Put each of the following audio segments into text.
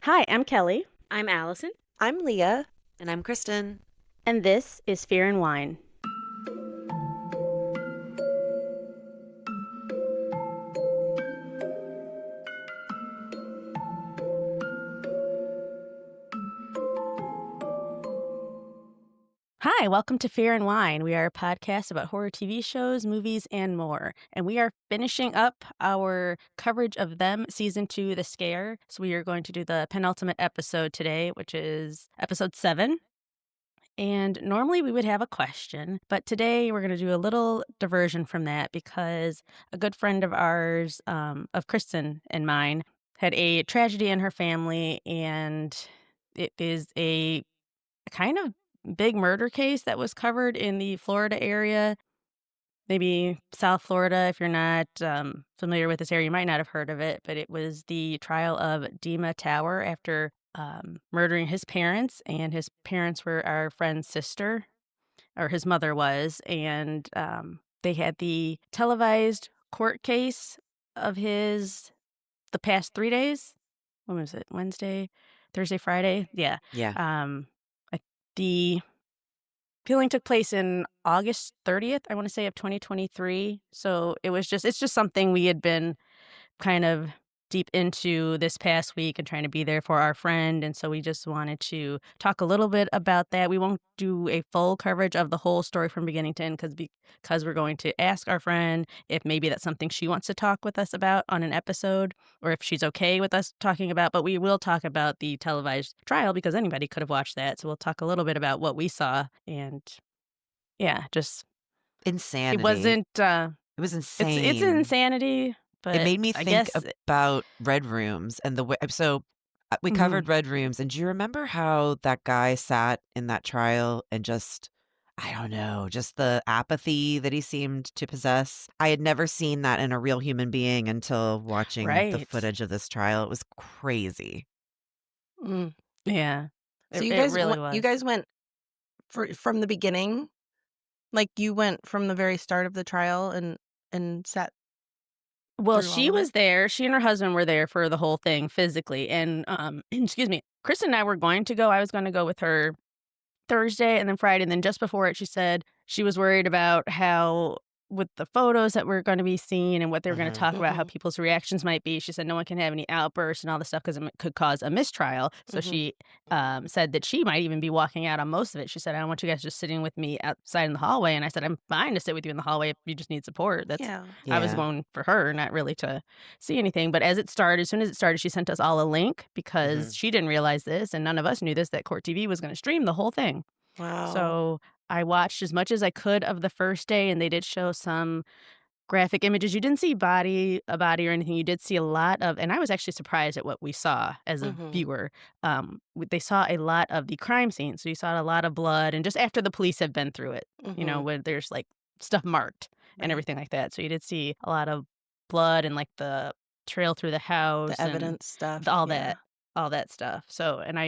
Hi, I'm Kelly, I'm Allison. I'm Leah. And I'm Kristen. and this is Fear and Wine. Hi, welcome to Fear and Wine. We are a podcast about horror TV shows, movies, and more. And we are finishing up our coverage of them, Season 2, The Scare. So we are going to do the penultimate episode today, which is episode 7. And normally we would have a question, but today we're going to do a little diversion from that because a good friend of ours, of Kristen and mine, had a tragedy in her family, and it is a kind of big murder case that was covered in the Florida area, maybe South Florida. If you're not familiar with this area, you might not have heard of it, but it was the trial of Dima Tower after murdering his parents, and his parents were our friend's sister, or his mother was, and they had the televised court case of his the past 3 days. When was it? Wednesday, Thursday, Friday? Yeah. Yeah. The healing took place in August 30th, I want to say, of 2023. So it's just something we had been kind of deep into this past week and trying to be there for our friend. And so we just wanted to talk a little bit about that. We won't do a full coverage of the whole story from beginning to end because we're going to ask our friend if maybe that's something she wants to talk with us about on an episode, or if she's okay with us talking about. But we will talk about the televised trial because anybody could have watched that. So we'll talk a little bit about what we saw. And yeah, just Insanity. it wasn't It was insane. it's insanity. But it made me I think guess about Red Rooms and the way. So we covered Red Rooms, and do you remember how that guy sat in that trial and just, I don't know, just the apathy that he seemed to possess? I had never seen that in a real human being until watching the Right. footage of this trial. It was crazy. Yeah. So It really was. you guys went from the beginning, like you went from the very start of the trial and sat. Well, through all she of was it? there. She and her husband were there for the whole thing physically. And excuse me, Kristen and I were going to go. I was going to go with her Thursday and then Friday. And then just before it, she said she was worried about how, with the photos that were going to be seen and what they were going to talk about, how people's reactions might be. She said no one can have any outbursts and all this stuff because it could cause a mistrial. So she said that she might even be walking out on most of it. She said, I don't want you guys just sitting with me outside in the hallway. And I said, I'm fine to sit with you in the hallway if you just need support. Yeah. I was going for her, not really to see anything. But as soon as it started, she sent us all a link because she didn't realize this, and none of us knew this, that Court TV was going to stream the whole thing. Wow. So I watched as much as I could of the first day, and they did show some graphic images. You didn't see a body or anything. You did see a lot of, and I was actually surprised at what we saw as a viewer. They saw a lot of the crime scene. So you saw a lot of blood, and just after the police had been through it, where there's like stuff marked and everything like that. So you did see a lot of blood and like the trail through the house, the evidence stuff, all that stuff. So, and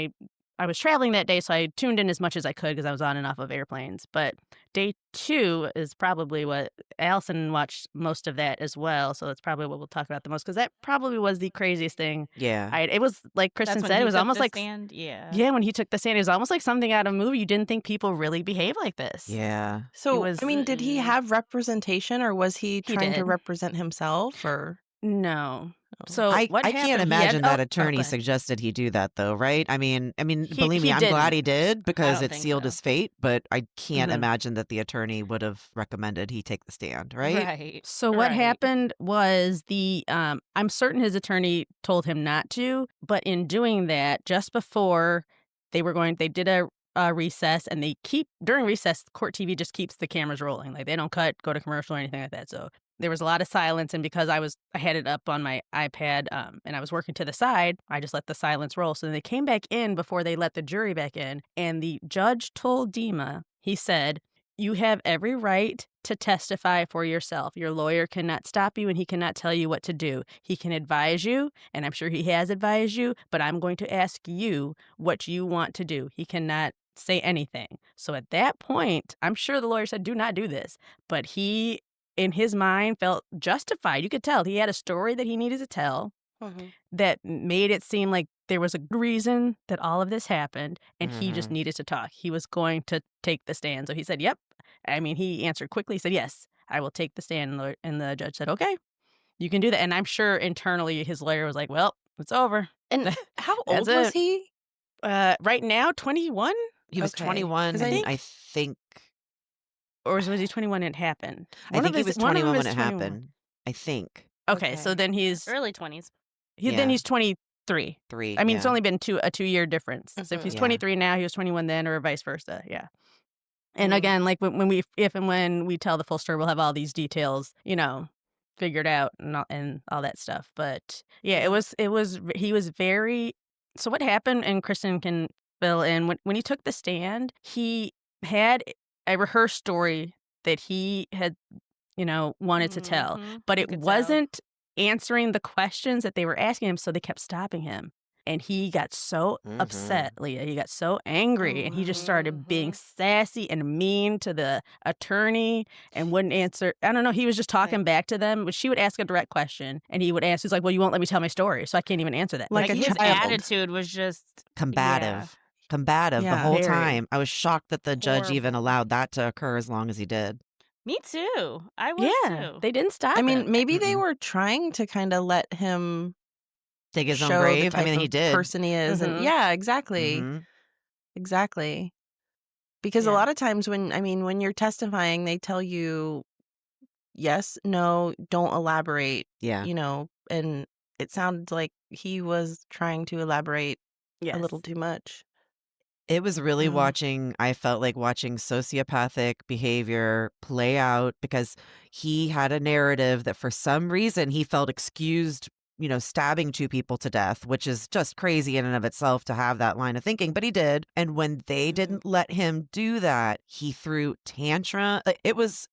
I was traveling that day, so I tuned in as much as I could because I was on and off of airplanes. But day 2 is probably what Allison watched most of that as well. So that's probably what we'll talk about the most because that probably was the craziest thing. Yeah. It was like Kristen That's when said, he it was took almost the like stand. Yeah. Yeah, when he took the stand, it was almost like something out of a movie. You didn't think people really behave like this. Yeah. So I mean, did he have representation, or was he trying to did. represent himself, or No. So I what happened? can't imagine that attorney go ahead. suggested he do that, though, right? I mean, believe me, he I'm glad didn't. he did because don't it think sealed so. his fate. But I can't imagine that the attorney would have recommended he take the stand, right? Right. So what happened was I'm certain his attorney told him not to, but in doing that, just before they did a recess, and during recess, Court TV just keeps the cameras rolling. Like they don't cut, go to commercial or anything like that. So there was a lot of silence, and because I had it up on my iPad and I was working to the side, I just let the silence roll. So then they came back in before they let the jury back in, and the judge told Dima, he said, you have every right to testify for yourself. Your lawyer cannot stop you, and he cannot tell you what to do. He can advise you, and I'm sure he has advised you, but I'm going to ask you what you want to do. He cannot say anything. So at that point, I'm sure the lawyer said, do not do this. But he, in his mind, felt justified. You could tell he had a story that he needed to tell that made it seem like there was a reason that all of this happened, and he just Mhm. needed to talk. He was going to take the stand. So he said, "Yep." I mean, he answered quickly. He said, "Yes, I will take the stand." And the judge said, "Okay, you can do that." And I'm sure internally his lawyer was like, "Well, it's over. And how That's old was it." he? Right now, 21, He was Okay, 21, because I and think, I think or was he 21 when it happened? I One of think he his was one of them 21 when is it 21. happened. I think. Okay, so okay. then Yeah, early 20s. Yeah. he's 23. 3, I mean, it's yeah. only been a 2-year difference. So if he's Mhm. Yeah. 23 now, he was 21 then, or vice versa. Yeah. And Mm. again, like if and when we tell the full story, we'll have all these details, figured out and all that stuff. But yeah, Yeah. he was very. So what happened, and Kristen can fill in, when he took the stand, he had a rehearsed story that he had wanted to tell, but You it could tell. wasn't answering the questions that they were asking him, so they kept stopping him. And he got so upset, Mhm. Leah. He got so angry, Oh, and he just wow. started being sassy and mean to the attorney and wouldn't answer. I don't know. He was just talking Like back to them, but she would ask a direct question, and he would answer. He's like, "Well, you won't let me tell my story, so I can't even answer that." But like Like a his child. attitude was just, yeah, Combative. Combative the Yeah. whole very. time. I was shocked that the judge even horrible. allowed that to occur as long as he did. Me too. I was Yeah, too. they didn't I stop mean, him. maybe they Mm-mm. were trying to kinda let him Dig his own show the grave? I type mean, he of did. person he is, and Hmm. yeah, exactly. Mhm. Exactly. Because a Yeah. lot of times when you're testifying, they tell you, "Yes, no, don't elaborate," Yeah. and it sounds like he was trying to elaborate a little Yes. too much. It was really Um, I felt like watching sociopathic behavior play out because he had a narrative that for some reason he felt excused, stabbing 2 people to death, which is just crazy in and of itself to have that line of thinking, but he did. And when they mhm. didn't let him do that, he threw tantrum. It was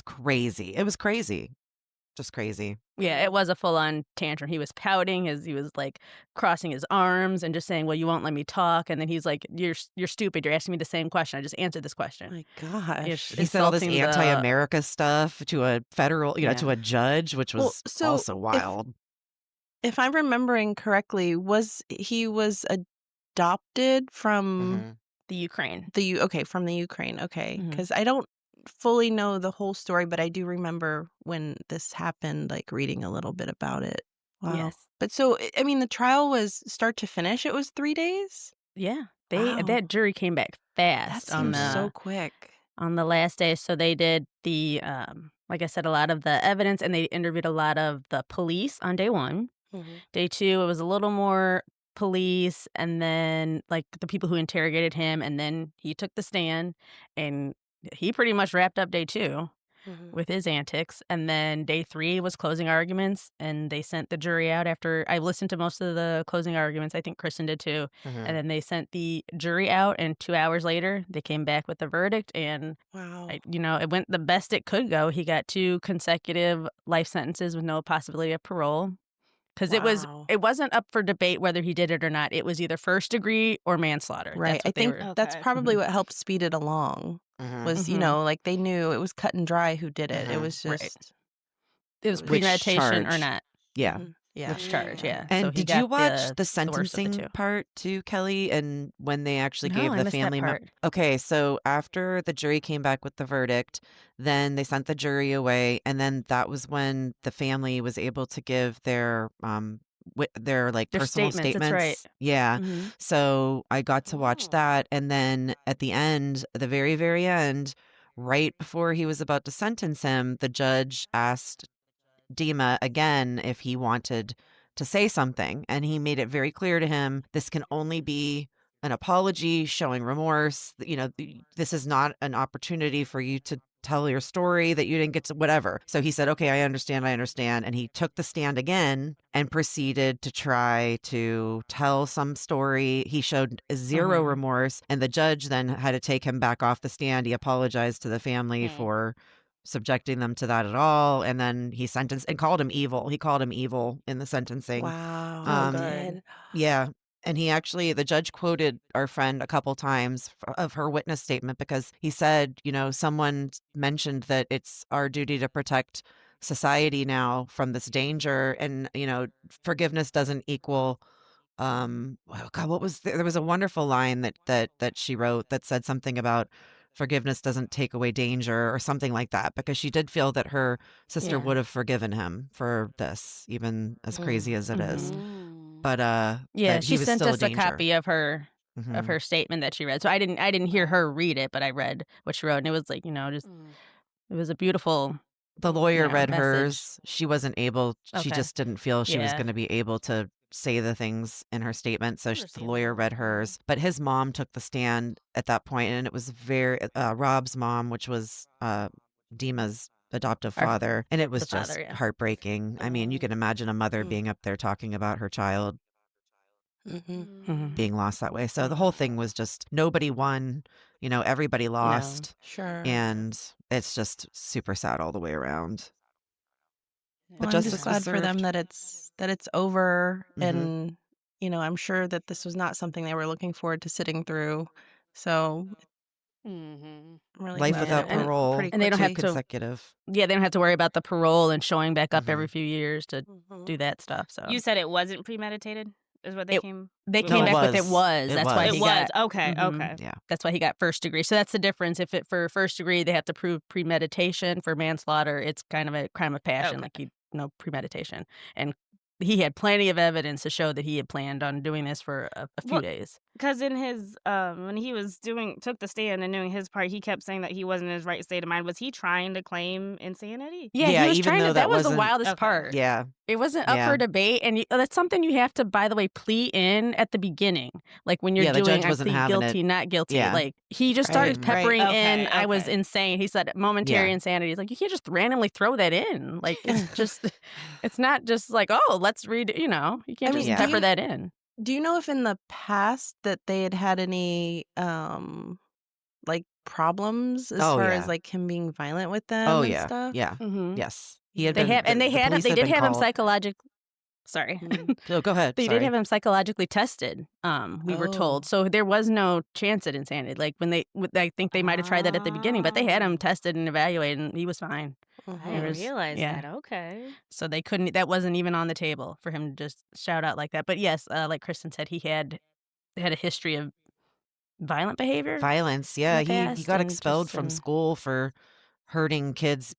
crazy. It was crazy. Just crazy. Yeah, it was a full-on tantrum. He was pouting, he was, like, crossing his arms and just saying, "Well, you won't let me talk," and then he's like, You're stupid, you're asking me the same question, I just answered this question." My It's gosh. He said all this insulting the anti-America stuff to a federal, to Yeah. a judge, which Well, was so also if wild. if I'm remembering correctly, he was adopted from Mhm. the Ukraine. from the Ukraine, okay, Mhm. because I don't fully know the whole story, but I do remember when this happened, like, reading a little bit about it. Wow. Yes. But so, I mean, the trial was start to finish, it was 3 days? Yeah. Wow. That jury came back That fast seems so Mhm. quick. on the last day, so they did like I said, a lot of the evidence, and they interviewed a lot of the police on day 1. Mhm. Day 2, it was a little more police, and then, like, the people who interrogated him, and then he took the stand, and he pretty much wrapped up day 2 Mhm. with his antics, and then day 3 was closing arguments, and they sent the jury out after I listened to most of the closing arguments, I think Kristen did too, and Mhm. then they sent the jury out, and 2 hours later, they came back with the verdict, and Wow. it went the best it could go. He got 2 consecutive life sentences with no possibility of parole. 'Cause Wow. it wasn't up for debate whether he did it or not. It was either first degree or manslaughter. Right, That's I what they think were. that's Okay. probably Mhm, what helped speed it along Mhm. was, mhm, like, they knew it was cut and dry who did it. It Mhm. was right. just It it was was Which premeditation or charge? not, Yeah. Mhm. Yeah. which charge, Mm. yeah. So And he did you got watch the the worst of the sentencing 2. part too, Kelly? And when they actually No, gave I the missed that family part. Okay, so after the jury came back with the verdict, then they sent the jury away, and then that was when the family was able to give their like Their personal statements, that's right. statements. Yeah. Mhm. So I got to watch Oh. that, and then at the end, the very, very end, right before he was about to sentence him, the judge asked Dima again if he wanted to say something. And he made it very clear to him this can only be an apology showing remorse. This is not an opportunity for you to tell your story that you didn't get to whatever. So he said, okay, I understand. I understand. And he took the stand again and proceeded to try to tell some story. He showed zero Mhm. remorse. And the judge then had to take him back off the stand. He apologized to the family Hmm. for subjecting them to that at all. And then he sentenced and called him evil. He called him evil in the sentencing. Wow, Oh, he Mhm. good. did? Yeah. And the judge quoted our friend a couple times of her witness statement because he said, someone mentioned that it's our duty to protect society now from this danger. And, forgiveness doesn't equal oh God, what was there was a wonderful line that she wrote that said something about forgiveness doesn't take away danger or something like that, because she did feel that her sister Yeah. would have forgiven him for this, even as crazy as it is. Mm. But Yeah, that she he was sent still a us a danger. copy of her Hmm. statement that she read. So I didn't hear her read it, but I read what she wrote, and it was like, just Mm. it was a beautiful, The lawyer read message. hers. She wasn't able, she Okay. just didn't feel she was Yeah. going to be able to say the things in her statement. So the lawyer Understandable. read Yeah. hers. But his mom took the stand at that point, and it was very, Rob's mom, which was Dima's adoptive Our father. And it was the father, just yeah. heartbreaking. I mean, you can imagine a mother being up there talking about her child Mm-hmm. Mhm. being lost that way. So the whole thing was just nobody won, everybody No. lost. Sure. And it's just super sad all the way around. But Well, I'm just justice was glad for them served. that it's over, Hmm. and I'm sure that this was not something they were looking forward to sitting through. So Mm-hmm. I'm really Life glad that Yeah, it without went parole, pretty and they don't 2 have quickly. to consecutive. yeah, they don't have to worry about the parole and showing back up every Mhm. few years to Hmm. do that stuff, so You said it wasn't premeditated, is what they it came they with came No, it what? back with it was. was, It that's why It he was. was. got Okay. mhm. Okay. Yeah. That's why he got first degree. So that's the difference. If it for first degree, they have to prove premeditation. For manslaughter, it's kind of a crime of passion, Okay. like premeditation. And he had plenty of evidence to show that he had planned on doing this for a few Well, days. because in his when he was took the stand and doing his part, he kept saying that he wasn't in his right state of mind. Was he trying to claim insanity? Yeah, Yeah, he was even trying to though that that was the wasn't. wildest Okay. part. Yeah. It wasn't up Yeah. for debate, and that's something you have to, by the way, plea in at the beginning. Like, when you're Yeah, the doing, judge "I wasn't plead having it. guilty, not guilty." Yeah. Like, he just Right, started Mhm. right. peppering in, Okay. "I was Okay. insane." He said, "Momentary Yeah. insanity." He's like, "You can't just randomly throw that in." Like, it's just it's not just like, "Oh, let's read," you I can't just mean, Yeah. pepper that in. do you know if in the past that they had any like problems as Oh, far as yeah. like him being violent with them Oh, and yeah. stuff? Yeah. Mhm. Yes. He had They been have and the police they had did been have him called. sorry. Mm. Oh, go ahead. They did Sorry. have him psychologically tested, we were told, Oh. so there was no chance at insanity, like, when I think they might have tried that at the beginning, but they had him Oh, tested and evaluated, and he was fine. I There didn't Mhm. was realize yeah, that. Okay. so they couldn't that wasn't even on the table for him to just shout out like that, but yes, like Kristen said, he had a history of violent behavior Violence. in Yeah, the he past got and expelled just from and school for hurting kids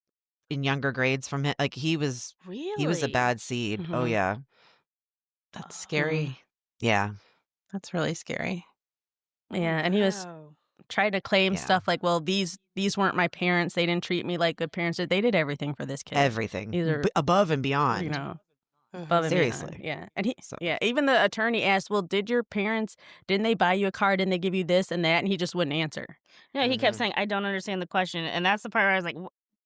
in younger grades from it. Like he was a Really? bad seed. Oh, mhm, yeah. That's mm, scary. Yeah. That's really scary. Oh, yeah, and he was wow. tried to claim Yeah. stuff like, "Well, these weren't my parents, they didn't treat me like good parents did, they did everything for this kid." Everything. These are, Above and you beyond. know above and Mhm. beyond, Seriously. yeah, and So, even the attorney asked, "Well, didn't they buy you a car? Didn't they give you this and that?" And he just wouldn't answer. No, he kept mhm. saying, "I don't understand the question," and that's the part where I was like,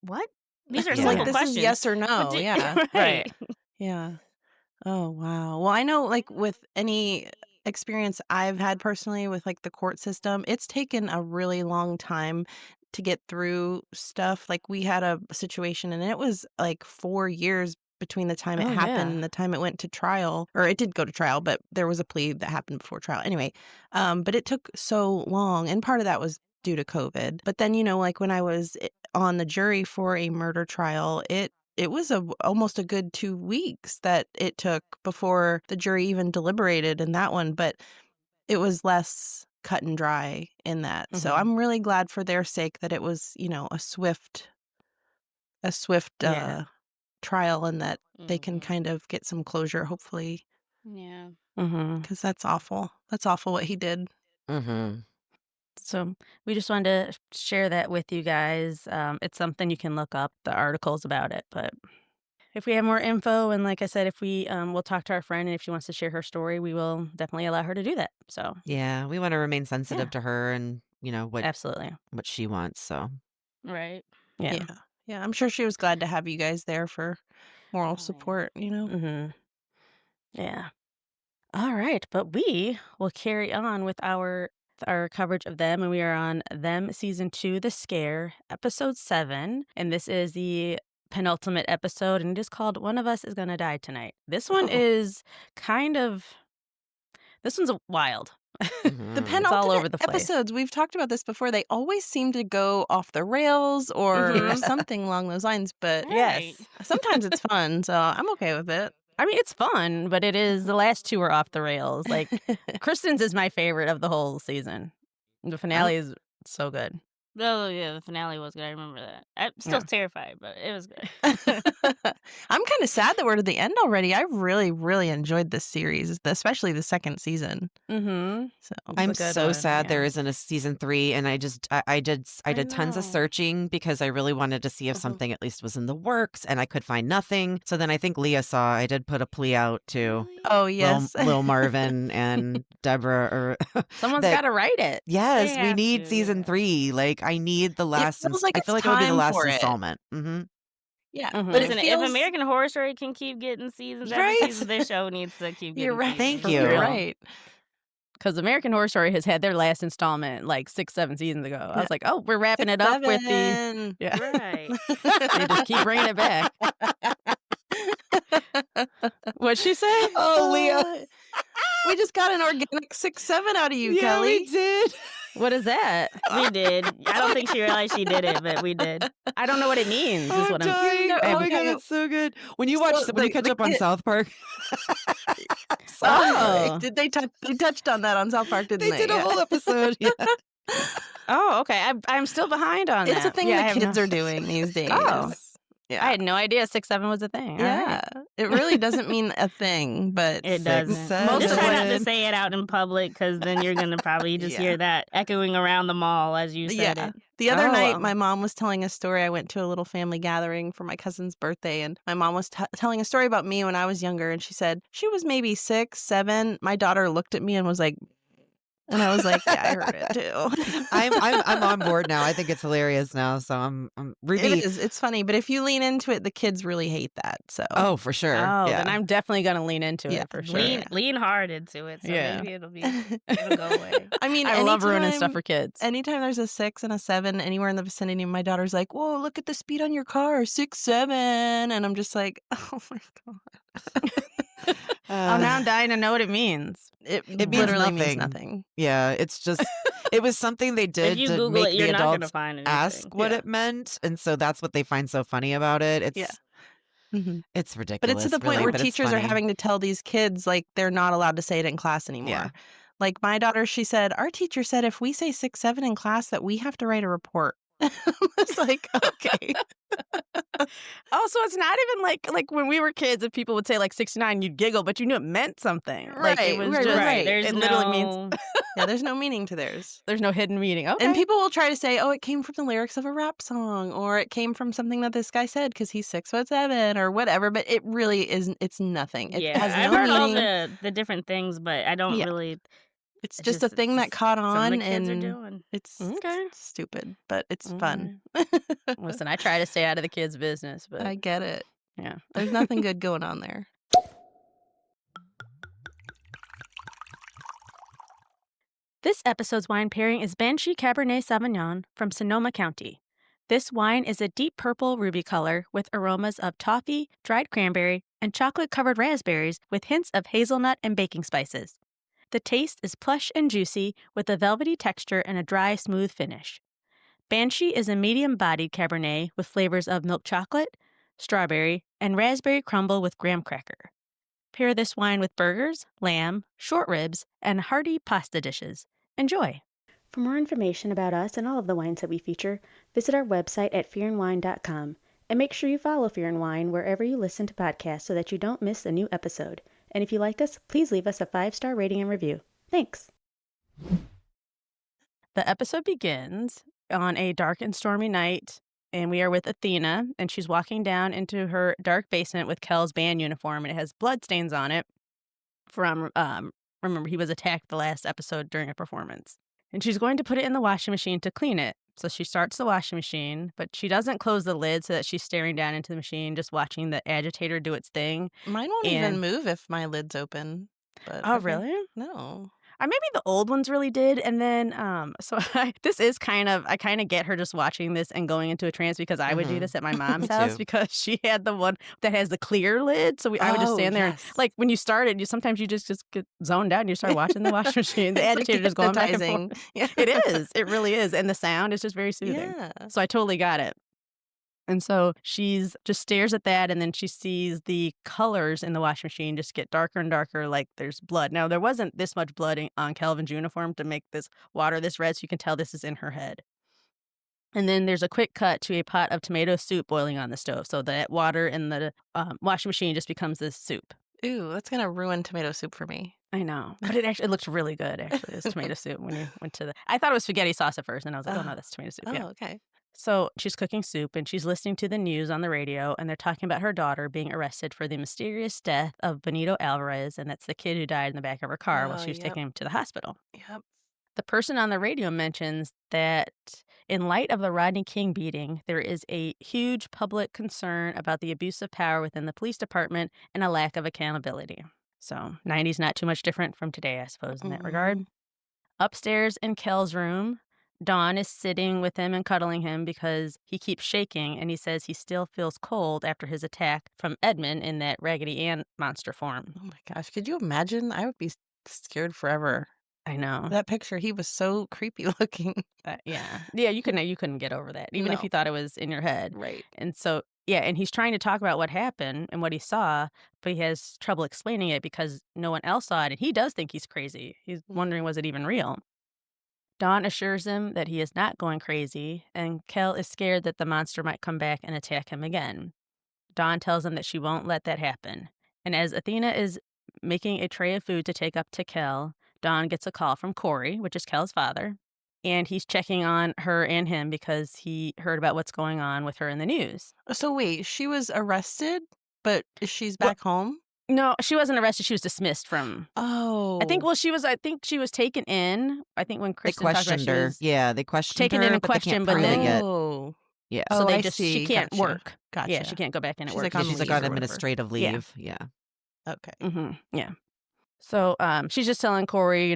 What? These are Like simple Yeah. this is questions." yes or What no. did Yeah. Right. right. Yeah. Oh, wow. Well, I know, like, with any experience I've had personally with, like, the court system, it's taken a really long time to get through stuff. Like, we had a situation, and it was, like, 4 years between the time it Oh, happened yeah. and the time it went to trial. Or it did go to trial, but there was a plea that happened before trial. Anyway, but it took so long, and part of that was due to COVID. But then, like, when I was on the jury for a murder trial, it was almost a good 2 weeks that it took before the jury even deliberated in that one, but it was less cut and dry in that. So Mhm. I'm really glad for their sake that it was, a swift Yeah. trial, and that they can Mhm. kind of get some closure, hopefully, Yeah. Mhm. because that's awful. That's awful what he did. Mhm. So, we just wanted to share that with you guys, it's something you can look up, the articles about it, but if we have more info and like I said, if we'll talk to our friend, and if she wants to share her story, we will definitely allow her to do that, so, Yeah, we wanna remain yeah, sensitive to her and, absolutely. what she wants, so. Right. Yeah. Yeah. Yeah, I'm sure she was glad to have you guys there for moral Oh, yeah. support. Mhm. Yeah. Alright, but we will carry on with our coverage of them, and we are on Them Season 2, The Scare, Episode 7, and this is the penultimate episode, and it is called One of Us is Gonna Die Tonight. This one Oh. is kind of this one's wild. The Mhm. It's all penultimate over the place. episodes, we've talked about this before, they always seem to go off the rails or Mhm. something along those lines, but Right. Yes. sometimes it's fun, so I'm okay with it. I mean, it's fun, but it is the last two are off the rails. Like Kristen's is my favorite of the whole season. The finale is so good. Oh, yeah, the finale was good. I remember that. I'm still terrified, but it was good. I'm kind of sad that we're to the end already. I really, really enjoyed this series, especially the second season. Mm-hmm. So I'm a good so one, sad there yeah. isn't a season 3, and I did tons of know. searching because I really wanted to see if something at least was in the works, and I could find nothing. So then I think Leah saw I did put a plea out to Really? oh yes, Lil Marvin and Deborah or Someone's that got to write it. yes, They we have need to, season yeah. 3. Like I need the last feels like I it's feel like it would be the time last for it. installment. Mm-hmm. Yeah, Mhm. but it Listen, if feels American Horror Story can keep getting seasons after Right? seasons, this show needs to keep you're getting right. seasons. Thank for you. You're real. right. Because American Horror Story has had their last installment like 6-7 seasons ago. I Yeah. was like, oh, we're wrapping it up with the 7. yeah. Right. They just keep bringing it back. What'd she say? Oh, Leah. We just got an organic 6-7 out of you, Yeah, Kelly. we did. What is that? We did. I don't think she realized she did it, but we did. I don't know what it means. Is I'm what I'm. dying. know- Oh my okay. god, that's so good. When you watch So when you catch the up on kid- South Park. Oh. Did they touched on that on South Park, didn't They they? did a Yeah. whole episode. Yeah. Oh, okay. I'm still behind on that. It's a thing Yeah, I the have kids no- are doing these days. Oh. Yeah. I had no idea 6-7 was a thing. All Yeah. right. It really doesn't mean a thing, but It doesn't. Seven. Just try not to Seven. say it out in public, because then you're gonna probably just Yeah. hear that echoing around the mall as you said yeah. it. The other Oh, night, wow. my mom was telling a story. I went to a little family gathering for my cousin's birthday, and my mom was telling a story about me when I was younger. And she said she was maybe 6, 7. My daughter looked at me and was like, and I was like, yeah, I heard it too. I'm on board now. I think it's hilarious now. So I'm Ruby. It is. It's funny, but if you lean into it, the kids really hate that. So Oh, for sure. Oh, yeah. then I'm definitely gonna lean into Yeah. it for sure. Lean hard into it, so Yeah. maybe it'll go away. I mean, I love ruining anytime- stuff for kids. Anytime there's a 6 and a 7 anywhere in the vicinity, my daughter's like, "Whoa, look at the speed on your car, 6, 7," and I'm just like, "Oh my god." Oh, now I'm dying to know what it means. It means literally means nothing. nothing. Yeah, it's just it was something they did If you to Google make it, the you're not gonna adults find anything. ask what Yeah. it meant, and so that's what they find so funny about it. It's Yeah. Mhm. it's ridiculous. But it's to the point really, where but it's teachers are funny. having to tell these kids like they're not allowed to say it in class anymore. Yeah. Like my daughter, she said, "Our teacher said if we say 6, 7 in class that we have to write a report." I was like, "Okay." Oh, so it's not even like when we were kids, if people would say like 69, you'd giggle, but you knew it meant something. Like it Right, was right, just right. There's it literally means no Yeah, there's no meaning to theirs. there's no hidden meaning. Okay. And people will try to say, "Oh, it came from the lyrics of a rap song," or "It came from something that this guy said because he's 6'7" or whatever." But it really isn't. It's nothing. It yeah. has I've no heard all meaning. the different things, but I don't Yeah. really. It's It's just a just- thing it's that caught Some of on, the kids are and doing. it's Okay. stupid, but it's fun. Listen, I try to stay out of the kids' business, but I get it. yeah. There's nothing good going on there. This episode's wine pairing is Banshee Cabernet Sauvignon from Sonoma County. This wine is a deep purple ruby color with aromas of toffee, dried cranberry, and chocolate-covered raspberries with hints of hazelnut and baking spices. The taste is plush and juicy with a velvety texture and a dry, smooth finish. Banshee is a medium-bodied Cabernet with flavors of milk chocolate, strawberry, and raspberry crumble with graham cracker. Pair this wine with burgers, lamb, short ribs, and hearty pasta dishes. Enjoy! For more information about us and all of the wines that we feature, visit our website at fearandwine.com. And make sure you follow Fear and Wine wherever you listen to podcasts so that you don't miss a new episode. And if you like us, please leave us a 5-star rating and review. Thanks! The episode begins on a dark and stormy night, and we are with Athena, and she's walking down into her dark basement with Kel's band uniform, and it has bloodstains on it from, remember, he was attacked the last episode during a performance. And she's going to put it in the washing machine to clean it. So she starts the washing machine, but she doesn't close the lid so that she's staring down into the machine, just watching the agitator do its thing. Mine won't And- even move if my lid's open. But Oh, okay. really? No. Maybe the old ones really did, and then so this is I kind of get her just watching this and going into a trance because I would do Mhm. this at my mom's Me house too. because she had the one that has the clear lid. So I would just Oh, stand there, yes. and, like when you started, sometimes you just get zoned out and you start watching the washing machine. The It's like agitator just going back and hypnotizing. forth. Yeah. It is. It really is, and the sound is just very soothing. Yeah. So I totally got it. And so she's just stares at that, and then she sees the colors in the washing machine just get darker and darker, like there's blood. Now, there wasn't this much blood on Calvin's uniform to make this water this red, so you can tell this is in her head. And then there's a quick cut to a pot of tomato soup boiling on the stove. So that water in the washing machine just becomes this soup. Ooh, that's gonna ruin tomato soup for me. I know, but it looks really good, actually, this tomato soup when you went to the... I thought it was spaghetti sauce at first, and I was like, oh, no, that's tomato soup, yeah. Oh, okay. So she's cooking soup, and she's listening to the news on the radio, and they're talking about her daughter being arrested for the mysterious death of Benito Alvarez, and that's the kid who died in the back of her car while she was taking him to the hospital. Yep. The person on the radio mentions that in light of the Rodney King beating, there is a huge public concern about the abuse of power within the police department and a lack of accountability. So 90s not too much different from today, I suppose, in that regard. Upstairs in Kel's room, Dawn is sitting with him and cuddling him because he keeps shaking, and he says he still feels cold after his attack from Edmund in that Raggedy Ann monster form. Oh my gosh, could you imagine? I would be scared forever. I know. That picture, he was so creepy looking. Yeah, you couldn't get over that, even if No. you thought it was in your head. Right. And so, yeah, and he's trying to talk about what happened and what he saw, but he has trouble explaining it because no one else saw it, and he does think he's crazy. He's wondering, was it even real? Dawn assures him that he is not going crazy, and Kel is scared that the monster might come back and attack him again. Dawn tells him that she won't let that happen. And as Athena is making a tray of food to take up to Kel, Dawn gets a call from Corey, which is Kel's father, and he's checking on her and him because he heard about what's going on with her in the news. So wait, she was arrested, but she's Well, back home? No, she wasn't arrested. She was dismissed from... Oh. I think she was taken in. I think when They Kristen talked about questioned she her. was Yeah, they questioned taken her, in and but they can't questioned, but prove it then... yet. Oh. Yeah. So Oh, they I just... see. She can't Gotcha. work. Gotcha. Yeah, she can't go back in and She's work. like on She's like leave on or whatever. administrative Yeah. leave. Yeah. Okay. Yeah. So she's just telling Corey,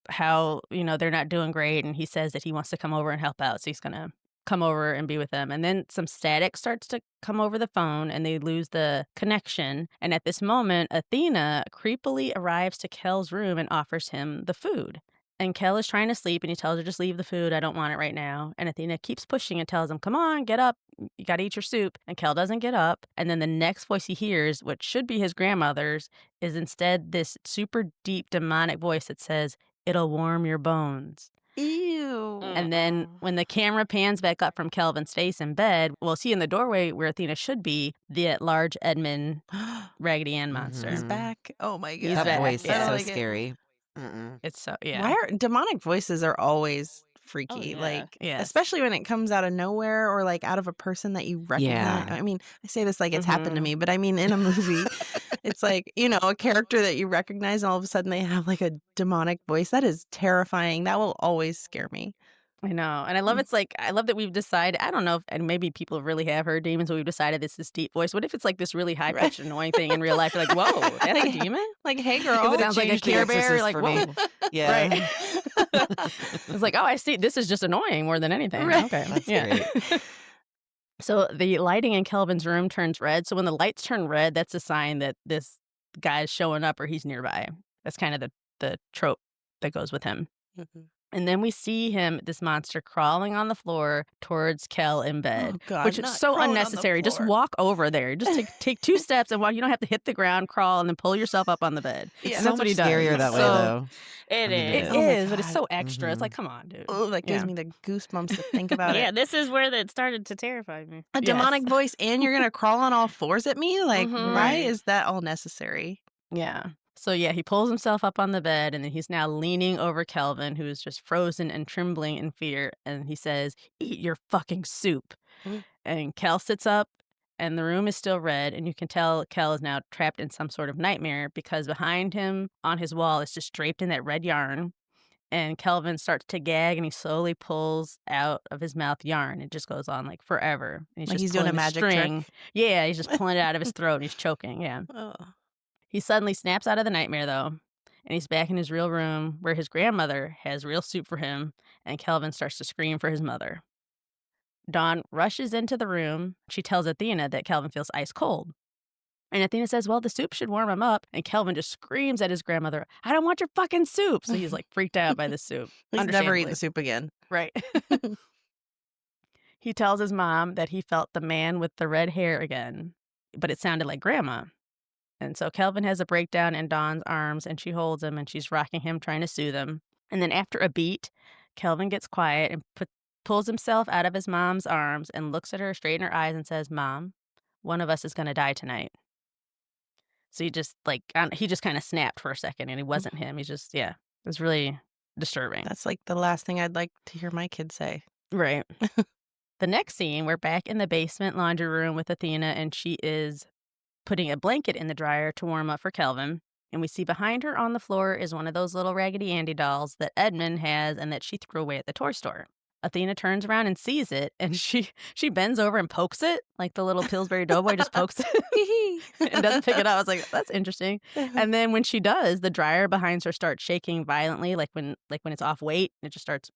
how, they're not doing great. And he says that he wants to come over and help out. So he's going to come over and be with them. And then some static starts to come over the phone and they lose the connection. And at this moment, Athena creepily arrives to Kel's room and offers him the food. And Kel is trying to sleep and he tells her, just leave the food. I don't want it right now. And Athena keeps pushing and tells him, come on, get up. You got to eat your soup. And Kel doesn't get up. And then the next voice he hears, which should be his grandmother's, is instead this super deep demonic voice that says, it'll warm your bones. Ew. And then when the camera pans back up from Kelvin's face in bed, we'll see in the doorway where Athena should be the large Edmund Raggedy Ann monster. He's back. Oh my god. He's That back, voice yeah. is so like it. scary. It's so, yeah. Why are demonic voices are always freaky? Oh, yeah. Like, Yes. especially when it comes out of nowhere or like out of a person that you recognize. Yeah. I mean, I say this like it's happened to me, but I mean, in a movie, it's like, a character that you recognize, and all of a sudden they have like a demonic voice. That is terrifying. That will always scare me. I know. And I love I love that we've decided, I don't know if, and maybe people really have heard demons, but we've decided it's this deep voice. What if it's like this really high pitched, annoying thing in real life? You're like, whoa, that's a demon? Like, hey, It girl. sounds like a changed The Care Bear. Exorcist Like, for whoa. me. Yeah. Right. It's like, oh, I see. This is just annoying more than anything. Right. Okay. That's great. So the lighting in Kelvin's room turns red. So when the lights turn red, that's a sign that this guy's showing up or he's nearby. That's kind of the trope that goes with him. Mhm. And then we see him, this monster, crawling on the floor towards Kel in bed, Oh, God, which is not so crawling on the unnecessary. Just floor. walk over there. Just take 2 steps and walk. You don't have to hit the ground, crawl, and then pull yourself up on the bed. Yeah. And So that's what much he does. scarier that way, So- though. It I mean, is. It Oh my is, but it's God. so extra. It's Mhm. like, come on, dude. Oh, that gives Yeah. me the goosebumps to think about Yeah, it. this is where it started to terrify me. A Yes. demonic voice, and you're gonna crawl on all fours at me? Like, Mhm. why Right. is that all necessary? Yeah. So yeah, he pulls himself up on the bed and then he's now leaning over Kelvin, who is just frozen and trembling in fear. And he says, eat your fucking soup. Mm. And Kel sits up and the room is still red. And you can tell Kel is now trapped in some sort of nightmare because behind him on his wall is just draped in that red yarn. And Kelvin starts to gag and he slowly pulls out of his mouth yarn. It just goes on like forever. And Like just he's doing a pulling the magic trick? string. Yeah, he's just pulling it out of his throat and he's choking. Yeah. Oh. He suddenly snaps out of the nightmare, though, and he's back in his real room where his grandmother has real soup for him, and Kelvin starts to scream for his mother. Dawn rushes into the room. She tells Athena that Kelvin feels ice cold. And Athena says, well, the soup should warm him up. And Kelvin just screams at his grandmother, I don't want your fucking soup. So he's like freaked out by the soup. He's never eating understandably. soup again. Right. He tells his mom that he felt the man with the red hair again, but it sounded like Grandma. And so Kelvin has a breakdown in Dawn's arms, and she holds him, and she's rocking him, trying to soothe him. And then after a beat, Kelvin gets quiet and pulls himself out of his mom's arms and looks at her straight in her eyes and says, "Mom, one of us is going to die tonight." So he just kind of snapped for a second, and it wasn't him. He's just, yeah, it was really disturbing. That's like the last thing I'd like to hear my kids say. Right. The next scene, we're back in the basement laundry room with Athena, and she is putting a blanket in the dryer to warm up for Kelvin. And we see behind her on the floor is one of those little Raggedy Andy dolls that Edmund has and that she threw away at the toy store. Athena turns around and sees it, and she bends over and pokes it, like the little Pillsbury Doughboy just pokes it and doesn't pick it up. I was like, that's interesting. And then when she does, the dryer behind her starts shaking violently, like when it's off weight, it just starts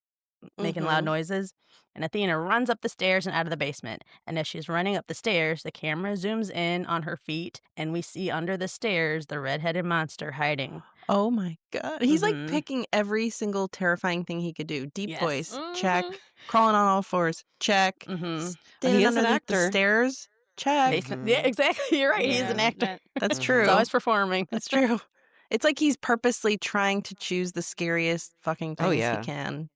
making loud noises. And Athena runs up the stairs and out of the basement. And as she's running up the stairs, the camera zooms in on her feet, and we see under the stairs the red-headed monster hiding. Oh my God. He's like picking every single terrifying thing he could do. Deep voice, check. Crawling on all fours, check. Standing He is an underneath the actor. stairs, check. Yeah, exactly. You're right. He's an actor. That's true. He's always performing. That's true. It's like he's purposely trying to choose the scariest fucking things he can.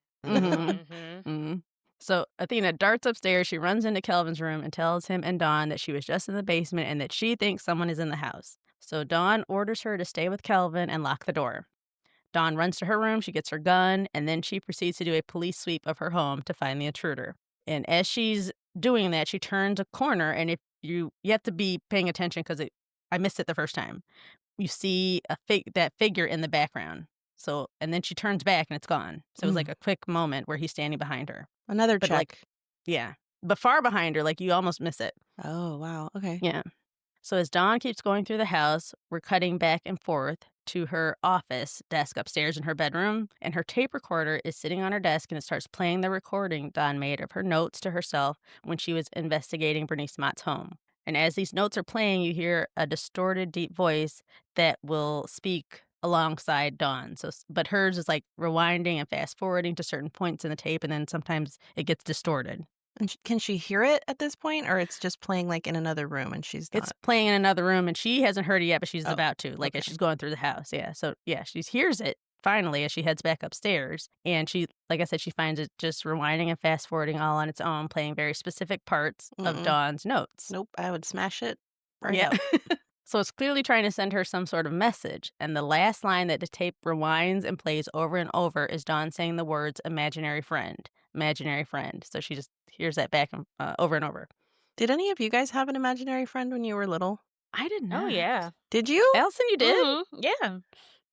So Athena darts upstairs. She runs into Kelvin's room and tells him and Dawn that she was just in the basement and that she thinks someone is in the house. So Dawn orders her to stay with Kelvin and lock the door. Dawn runs to her room. She gets her gun, and then she proceeds to do a police sweep of her home to find the intruder. And as she's doing that, she turns a corner, and if you have to be paying attention because I missed it the first time. You see that figure in the background. So, and then she turns back and it's gone. So it was like a quick moment where he's standing behind her. Another But check. but far behind her, like you almost miss it. Oh, wow. Okay. Yeah. So as Dawn keeps going through the house, we're cutting back and forth to her office desk upstairs in her bedroom, and her tape recorder is sitting on her desk, and it starts playing the recording Dawn made of her notes to herself when she was investigating Bernice Mott's home. And as these notes are playing, you hear a distorted, deep voice that will speak alongside Dawn. But hers is like rewinding and fast forwarding to certain points in the tape, and then sometimes it gets distorted. And can she hear it at this point, or it's just playing like in another room and she's not? It's playing in another room, and she hasn't heard it yet, but she's about to, as she's going through the house. Yeah. So, yeah, she hears it finally as she heads back upstairs. And she, like I said, she finds it just rewinding and fast forwarding all on its own, playing very specific parts of Dawn's notes. Nope. I would smash it right out. So it's clearly trying to send her some sort of message. And the last line that the tape rewinds and plays over and over is Dawn saying the words imaginary friend, imaginary friend. So she just hears that back over and over. Did any of you guys have an imaginary friend when you were little? I did not. Oh, yeah. Did you? Allison, you did? Mm-hmm. Yeah.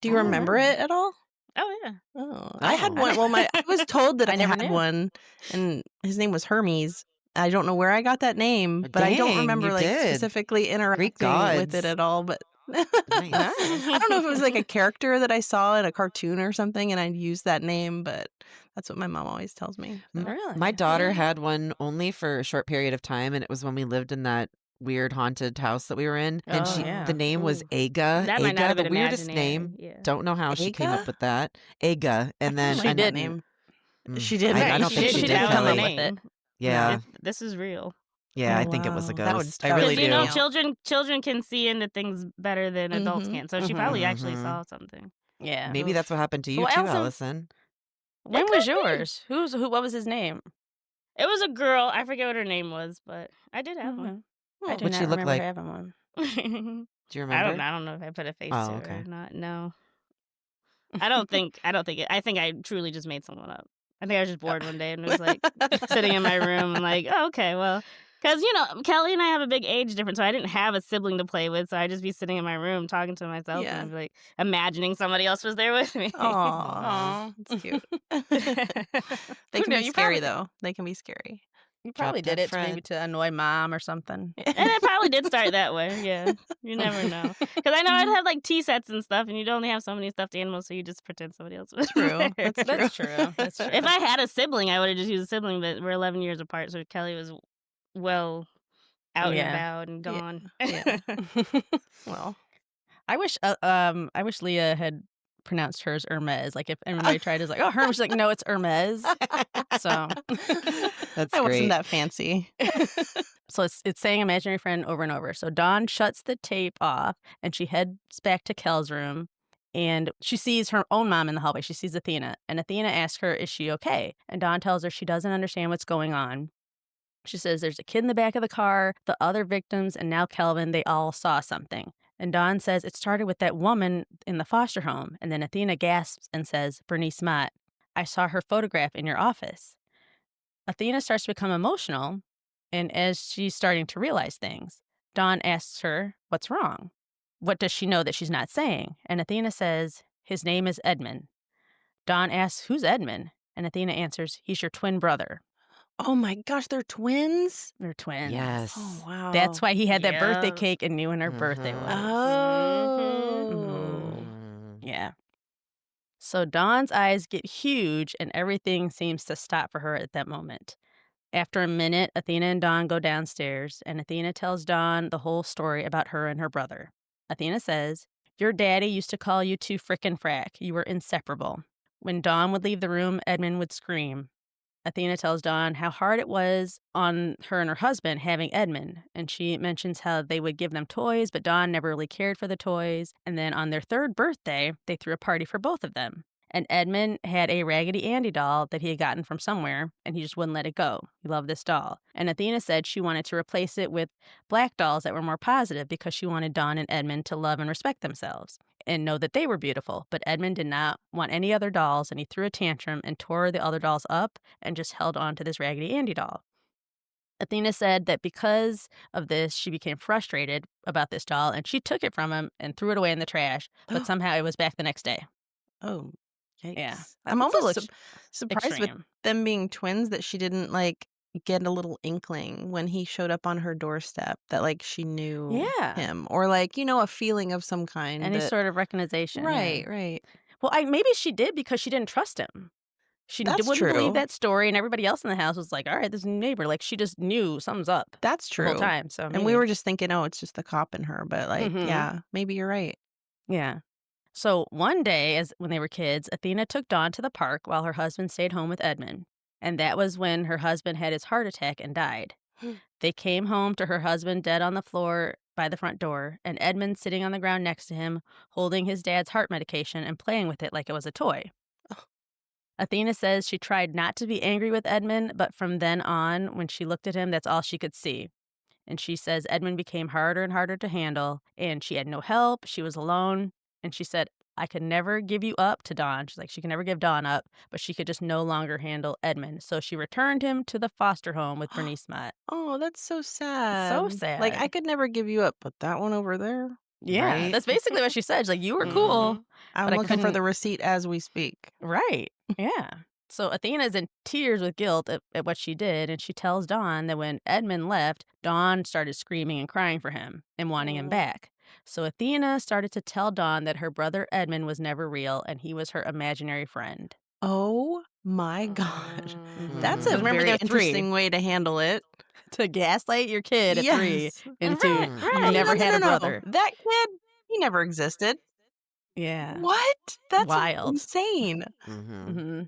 Do you remember it at all? Oh, yeah. Oh, I had one. Well, I was told that I never had knew. one, and his name was Hermes. I don't know where I got that name, but I don't Dang, remember you like did. specifically interacting with it gods. at all. But Nice. I don't know if it was like a character that I saw in a cartoon or something, and I'd use that name. But that's what my mom always tells me. So. Really? My daughter had one only for a short period of time, and it was when we lived in that weird haunted house that we were in. And the name was Aga. That might not Aga, have the been weirdest imaginary. name. Yeah. Don't know how she came up Aga? with that. Aga. And then She She did didn't. name. Mm, She did. I don't think she she did did. come up Kelly. with it. Yeah. This is real. Yeah, Oh, I think it was a wow. That would- ghost. that I would really Because, do. you know, children can see into things better than adults can. So she probably actually Mhm. saw something. Yeah. Maybe that's what happened to you Well, too, Allison- Allison. When It was could be. yours? What was his name? It was a girl. I forget what her name was, but I did have one. I do What'd not she look remember like? having one. Do you remember? I don't know if I put a face Oh, to okay. it or not. No. I think it. I think I truly just made someone up. I think I was just bored one day and was like sitting in my room and like, oh, okay, well, because Kelly and I have a big age difference, so I didn't have a sibling to play with, so I'd just be sitting in my room talking to myself and like imagining somebody else was there with me. Aw, that's cute. They can be You scary probably- though. They can be scary. You probably Drop did that it maybe friend. to annoy mom or something. And it probably did start that way. Yeah, you never know. Because I know I'd have like tea sets and stuff, and you'd only have so many stuffed animals, so you just pretend somebody else was True. there. That's true. That's true. If I had a sibling, I would have just used a sibling, but we're 11 years apart, so Kelly was well out and Yeah. about and gone. Yeah. Well, I wish Leah had pronounced hers Hermes. Like if anybody tried to, like, oh, Hermes, she's like, no, it's Hermes. So That's I wasn't great. that fancy. So it's saying imaginary friend over and over. So Dawn shuts the tape off and she heads back to Kel's room and she sees her own mom in the hallway. She sees Athena and Athena asks her, is she okay? And Dawn tells her she doesn't understand what's going on. She says there's a kid in the back of the car, the other victims, and now Kelvin, they all saw something. And Dawn says it started with that woman in the foster home. And then Athena gasps and says, Bernice Mott, I saw her photograph in your office. Athena starts to become emotional, and as she's starting to realize things, Dawn asks her, what's wrong? What does she know that she's not saying? And Athena says, his name is Edmund. Dawn asks, who's Edmund? And Athena answers, he's your twin brother. Oh my gosh, they're twins? They're twins. Yes. Oh, wow. That's why he had that birthday Yeah. cake and knew when her birthday was. Oh. Yeah. So Dawn's eyes get huge and everything seems to stop for her at that moment. After a minute, Athena and Dawn go downstairs, and Athena tells Dawn the whole story about her and her brother. Athena says, your daddy used to call you two frickin' frack. You were inseparable. When Dawn would leave the room, Edmund would scream. Athena tells Dawn how hard it was on her and her husband having Edmund, and she mentions how they would give them toys, but Dawn never really cared for the toys. And then on their third birthday, they threw a party for both of them. And Edmund had a Raggedy Andy doll that he had gotten from somewhere, and he just wouldn't let it go. He loved this doll. And Athena said she wanted to replace it with black dolls that were more positive because she wanted Dawn and Edmund to love and respect themselves and know that they were beautiful. But Edmund did not want any other dolls, and he threw a tantrum and tore the other dolls up and just held on to this Raggedy Andy doll. Athena said that because of this, she became frustrated about this doll, and she took it from him and threw it away in the trash, but somehow it was back the next day. Oh, yikes. Yeah. I'm That's a almost little surprised with extreme. them being twins that she didn't, like, get a little inkling when he showed up on her doorstep that, like, she knew Yeah. him. Or, like, a feeling of some kind. Any that, sort of recognition. right, Yeah. right. Well, maybe she did because she didn't trust him. She That's wouldn't believe true. that story, and everybody else in the house was like, all right, this is a neighbor. Like, she just knew something's up That's the whole true. time. So And we were just thinking, oh, it's just the cop in her. But, like, Mhm. yeah, maybe you're right. Yeah. So one day, when they were kids, Athena took Dawn to the park while her husband stayed home with Edmund. And that was when her husband had his heart attack and died. They came home to her husband dead on the floor by the front door, and Edmund sitting on the ground next to him, holding his dad's heart medication and playing with it like it was a toy. Athena says she tried not to be angry with Edmund, but from then on, when she looked at him, that's all she could see. And she says Edmund became harder and harder to handle, and she had no help. She was alone. And she said, I could never give you up to Dawn. She's like, she could never give Dawn up, but she could just no longer handle Edmund. So she returned him to the foster home with Bernice Mott. Oh, that's so sad. So Like, I sad. could never give you up, but that one over there, Yeah, Right? that's basically what she said. She's like, you were cool. I'm But I looking for the couldn't- receipt as we speak. Right. Yeah. So Athena's in tears with guilt at what she did, and she tells Dawn that when Edmund left, Dawn started screaming and crying for him and wanting him Oh. back. So Athena started to tell Dawn that her brother Edmund was never real and he was her imaginary friend. Oh my God. That's a Because remember, very they're three. interesting way to handle it. To gaslight your kid at 3 Yes. into Right, you right. never No, had no, a no. brother. That kid, he never existed. Yeah. What? That's Wild. insane. hmm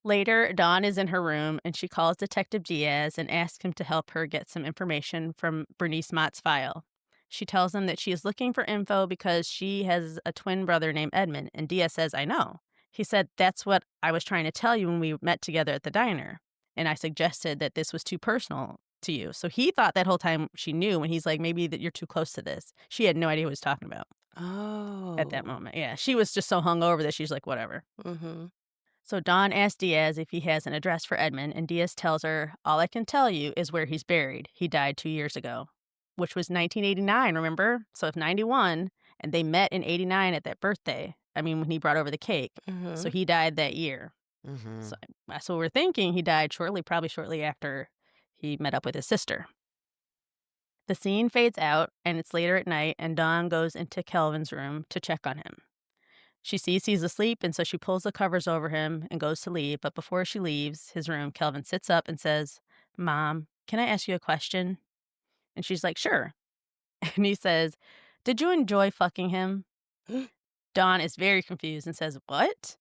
Later, Dawn is in her room and she calls Detective Diaz and asks him to help her get some information from Bernice Mott's file. She tells him that she is looking for info because she has a twin brother named Edmund, and Diaz says, I know. He said, that's what I was trying to tell you when we met together at the diner, and I suggested that this was too personal to you. So he thought that whole time she knew, when he's like, maybe that you're too close to this. She had no idea what he was talking about Oh. at that moment. Yeah, she was just so hungover that she's like, whatever. Mm-hmm. So Dawn asks Diaz if he has an address for Edmund, and Diaz tells her, all I can tell you is where he's buried. He died 2 years ago, which was 1989, remember? So if 91, and they met in 89 at that birthday, I mean, when he brought over the cake. Mm-hmm. So he died that year. So we're thinking he died probably shortly after he met up with his sister. The scene fades out, and it's later at night, and Dawn goes into Kelvin's room to check on him. She sees he's asleep, and so she pulls the covers over him and goes to leave. But before she leaves his room, Kelvin sits up and says, Mom, can I ask you a question? And she's like, sure. And he says, did you enjoy fucking him? Dawn is very confused and says, "What?"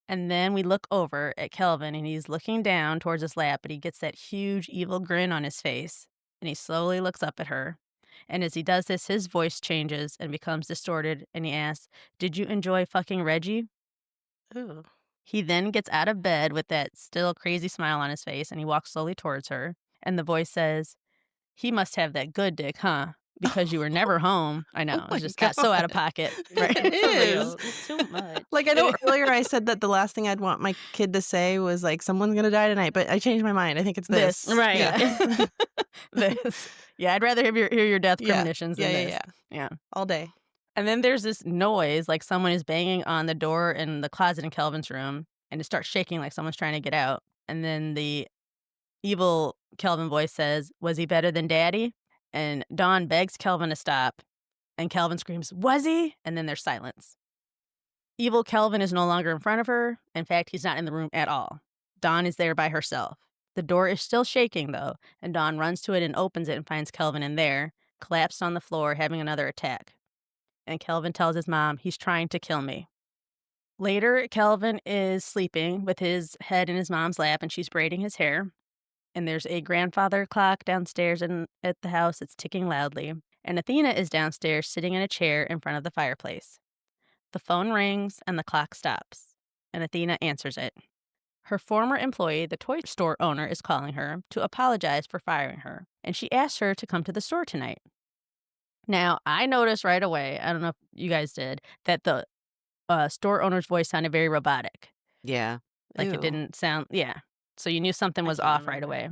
And then we look over at Kelvin, and he's looking down towards his lap, but he gets that huge evil grin on his face, and he slowly looks up at her. And as he does this, his voice changes and becomes distorted, and he asks, "Did you enjoy fucking Reggie?" Ooh. He then gets out of bed with that still crazy smile on his face, and he walks slowly towards her. And the voice says, "He must have that good dick, huh? Because you were never home." I Oh know, my it just got so out of God. pocket. It For is. real. It's too much. Like, I know earlier I said that the last thing I'd want my kid to say was like, "Someone's gonna die tonight," but I changed my mind. I think it's this. Right. Yeah. This. Yeah, I'd rather hear your death Yeah. premonitions Yeah, than yeah, this. yeah. Yeah. All day. And then there's this noise, like someone is banging on the door in the closet in Kelvin's room, and it starts shaking like someone's trying to get out. And then the evil Kelvin voice says, "Was he better than Daddy?" And Dawn begs Kelvin to stop, and Kelvin screams, "Was he?" And then there's silence. Evil Kelvin is no longer in front of her. In fact, he's not in the room at all. Dawn is there by herself. The door is still shaking, though, and Dawn runs to it and opens it and finds Kelvin in there, collapsed on the floor, having another attack. And Kelvin tells his mom, "He's trying to kill me." Later, Kelvin is sleeping with his head in his mom's lap, and she's braiding his hair. And there's a grandfather clock downstairs at the house that's ticking loudly. And Athena is downstairs sitting in a chair in front of the fireplace. The phone rings and the clock stops, and Athena answers it. Her former employee, the toy store owner, is calling her to apologize for firing her, and she asks her to come to the store tonight. Now, I noticed right away, I don't know if you guys did, that the store owner's voice sounded very robotic. Yeah. Like it Ew. didn't sound, yeah. So you knew something I was can't off right remember. away.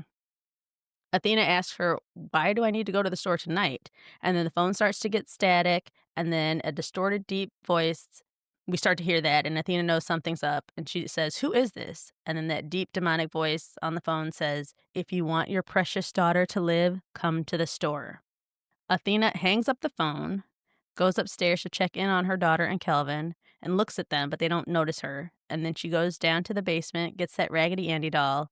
Athena asks her, "Why do I need to go to the store tonight?" And then the phone starts to get static, and then a distorted, deep voice. We start to hear that, and Athena knows something's up, and she says, "Who is this?" And then that deep, demonic voice on the phone says, "If you want your precious daughter to live, come to the store." Athena hangs up the phone, goes upstairs to check in on her daughter and Kelvin, and looks at them, but they don't notice her. And then she goes down to the basement, gets that Raggedy Andy doll,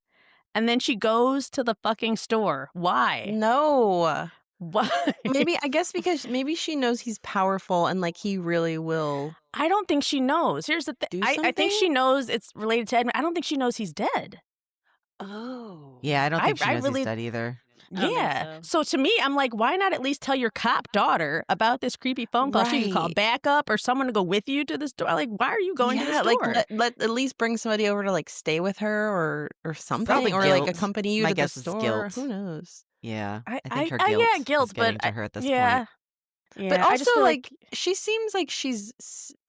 and then she goes to the fucking store. Why? No. Why? I guess because maybe she knows he's powerful and like he really will I don't think she knows. Here's the thing. do I think she something. knows it's related to Edmund. I don't think she knows he's dead. Oh. Yeah, I don't think she I knows he's really, dead either. I don't think yeah. so. So to me, I'm like, why not at least tell your cop daughter about this creepy phone call? She could call Right. backup or someone to go with you to the store. Like, why are you going to the Yeah, like store? let at least bring somebody over to like stay with her or something, Probably or like guilt. accompany you My to the guess is store. guilt. Who knows? Yeah, I, I think her yeah, guilt guilt, is but getting to her at this yeah, point. But yeah. I just also, feel like, like she seems like she's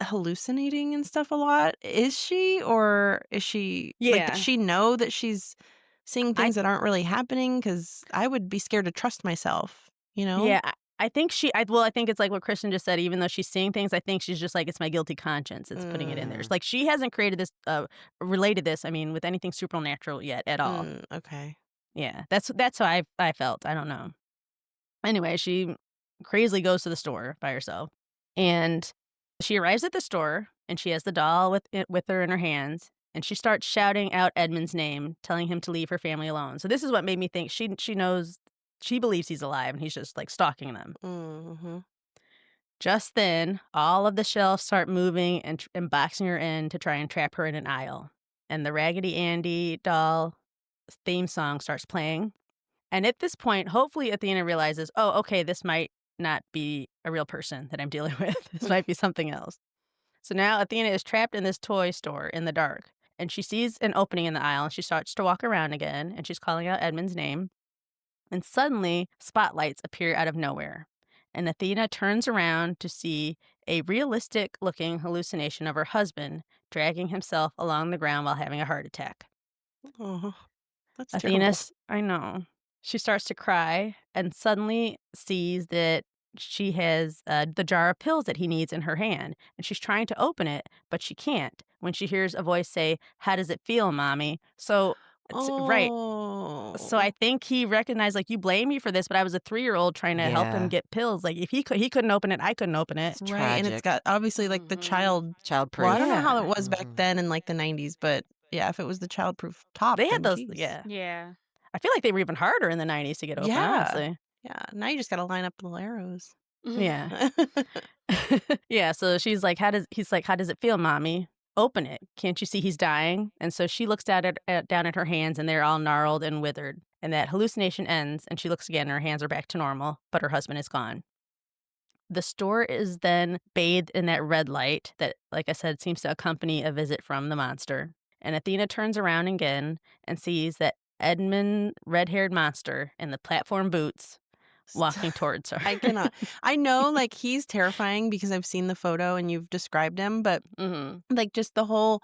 hallucinating and stuff a lot. Is she, or is she like? Does yeah. she know that she's seeing I things that aren't really happening? Because I would be scared to trust myself. You know? Yeah, I think I think it's like what Kristen just said. Even though she's seeing things, I think she's just like, it's my guilty conscience. It's putting it in there. It's like she hasn't created this, related this. I mean, with anything supernatural yet at all. Okay. Yeah, that's how I felt. I don't know. Anyway, she crazily goes to the store by herself, and she arrives at the store, and she has the doll with her in her hands, and she starts shouting out Edmund's name, telling him to leave her family alone. So this is what made me think she knows, she believes he's alive, and he's just like stalking them. Mm-hmm. Just then, all of the shelves start moving and boxing her in to try and trap her in an aisle. And the Raggedy Andy doll theme song starts playing. And at this point, hopefully Athena realizes, oh, okay, this might not be a real person that I'm dealing with. This might be something else. So now Athena is trapped in this toy store in the dark. And she sees an opening in the aisle, and she starts to walk around again, and she's calling out Edmund's name. And suddenly, spotlights appear out of nowhere. And Athena turns around to see a realistic looking hallucination of her husband dragging himself along the ground while having a heart attack. Oh, that's terrible. I know. She starts to cry and suddenly sees that she has the jar of pills that he needs in her hand. And she's trying to open it, but she can't when she hears a voice say, "How does it feel, mommy?" So, right. So Oh, I think he recognized, like, you blame me for this, but I was a 3-year-old trying to help him Yeah, get pills. Like, if he couldn't open it, I couldn't open it. it's right. And it's tragic. got obviously like the child. Well, I Childproof. don't know how Yeah. it was back then in like the 90s, but yeah, if it was the childproof top, They had then those, geez. yeah. Yeah. I feel like they were even harder in the 90s to get open, Yeah. honestly. Yeah. Now you just got to line up little arrows. Yeah. Yeah, so she's like, he's like, "How does it feel, mommy? Open it. Can't you see he's dying?" And so she looks down at her hands, and they're all gnarled and withered. And that hallucination ends, and she looks again, and her hands are back to normal, but her husband is gone. The store is then bathed in that red light that, like I said, seems to accompany a visit from the monster. And Athena turns around again and sees that Edmund red-haired monster in the platform boots walking towards her. I cannot. I know, like, he's terrifying because I've seen the photo and you've described him, but like just the whole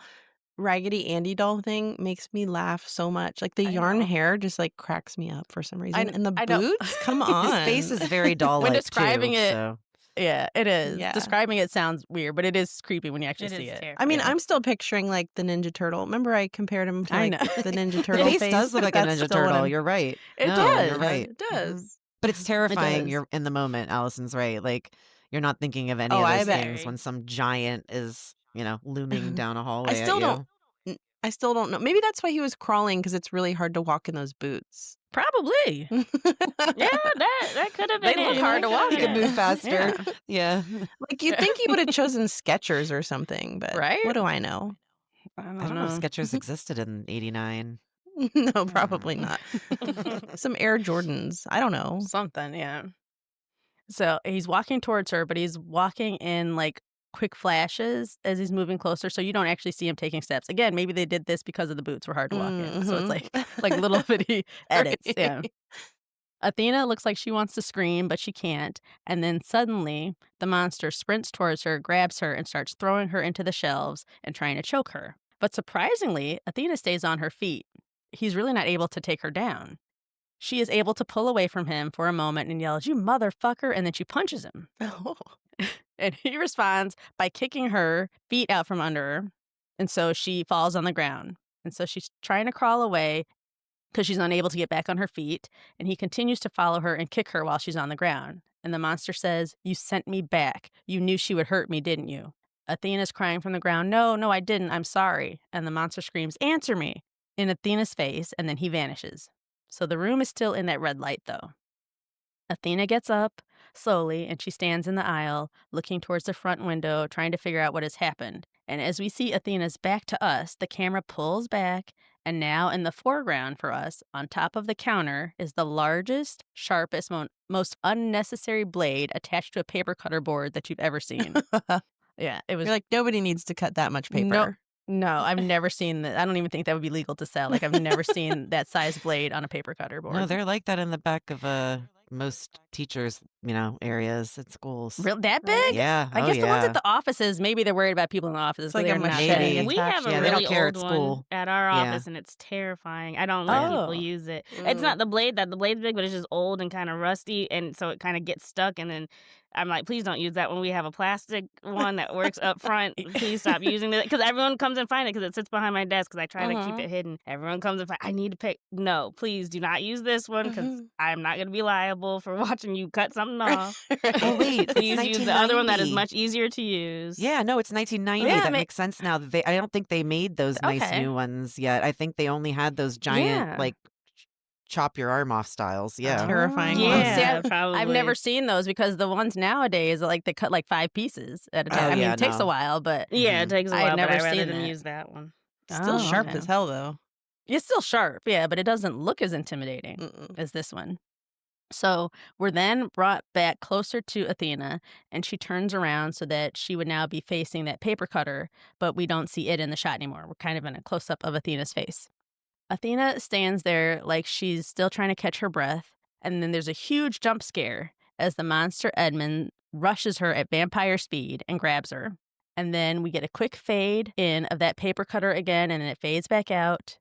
Raggedy Andy doll thing makes me laugh so much. Like the yarn hair just like cracks me up for some reason. And the boots, come on. His face is very doll-like When describing too, it, so. yeah, it is. Yeah. Describing it sounds weird, but it is creepy when you actually see it. I mean, Yeah. I'm still picturing like the Ninja Turtle. Remember I compared him to I like know. the Ninja The Turtle face does look like a That's Ninja still what Turtle. I'm- You're right. It No, does. You're right. It does. But it's terrifying. does. You're in the moment. Allison's right. Like, you're not thinking of any Oh, of I those bet. things when some giant is, looming down a hallway I still at don't. you. I still don't know. Maybe that's why he was crawling because it's really hard to walk in those boots. Probably. Yeah, that could have They been look it. hard to walk You could in. move faster. Yeah. Yeah. Like you'd think he would have chosen Skechers or something, but Right? what do I know? I don't I don't know if know. Skechers existed in '89. No, probably not. Some Air Jordans. I don't know. Something, yeah. So he's walking towards her, but he's walking in like quick flashes as he's moving closer, so you don't actually see him taking steps. Again, maybe they did this because of the boots were hard to walk in, so it's like little bitty edits. Yeah. Athena looks like she wants to scream, but she can't. And then suddenly, the monster sprints towards her, grabs her, and starts throwing her into the shelves and trying to choke her. But surprisingly, Athena stays on her feet. He's really not able to take her down. She is able to pull away from him for a moment and yells, "You motherfucker," and then she punches him. Oh. And he responds by kicking her feet out from under her. And so she falls on the ground. And so she's trying to crawl away because she's unable to get back on her feet. And he continues to follow her and kick her while she's on the ground. And the monster says, "You sent me back. You knew she would hurt me, didn't you?" Athena's crying from the ground, "No, I didn't. I'm sorry." And the monster screams, "Answer me," in Athena's face, and then he vanishes. So the room is still in that red light, though. Athena gets up slowly, and she stands in the aisle, looking towards the front window, trying to figure out what has happened. And as we see Athena's back to us, the camera pulls back, and now in the foreground for us, on top of the counter, is the largest, sharpest, most unnecessary blade attached to a paper cutter board that you've ever seen. Yeah, it was. You're like, nobody needs to cut that much paper. No, I've never seen that. I don't even think that would be legal to sell. Like, I've never seen that size blade on a paper cutter board. No, they're like that in the back of most teachers, areas at schools. Real that big? Yeah. I guess the ones at the offices, maybe they're worried about people in the offices. It's like they're a not machete. that- We have a Yeah, they don't really care old at one school. at our Yeah. office, and it's terrifying. I don't let Oh. people use it. It's not the blade the blade's big, but it's just old and kind of rusty, and so it kind of gets stuck. And then I'm like, please don't use that one. We have a plastic one that works up front. Please stop using it because everyone comes and find it because it sits behind my desk because I try to keep it hidden. Everyone comes and find. I need to pick. No, please do not use this one because I'm not going to be liable for watching you cut something off. Oh, wait. Please it's use the other one that is 1990. much easier to use. Yeah, no, it's 1990. Yeah, That makes sense now. I don't think they made those nice Okay. new ones yet. I think they only had those giant, Yeah. like, chop your arm off styles. Yeah. Terrifying Oh. ones. Yeah, See, probably. I've never seen those because the ones nowadays, like they cut like 5 pieces at a time. Oh, I mean, yeah, it takes no. a while, but Yeah, it Mhm. takes a I had while, but never I'd rather seen them that. use that one. Still Oh, sharp okay. as hell, though. It's still sharp, yeah, but it doesn't look as intimidating Mm-mm. as this one. So we're then brought back closer to Athena, and she turns around so that she would now be facing that paper cutter, but we don't see it in the shot anymore. We're kind of in a close-up of Athena's face. Athena stands there like she's still trying to catch her breath, and then there's a huge jump scare as the monster Edmund rushes her at vampire speed and grabs her. And then we get a quick fade in of that paper cutter again, and then it fades back out.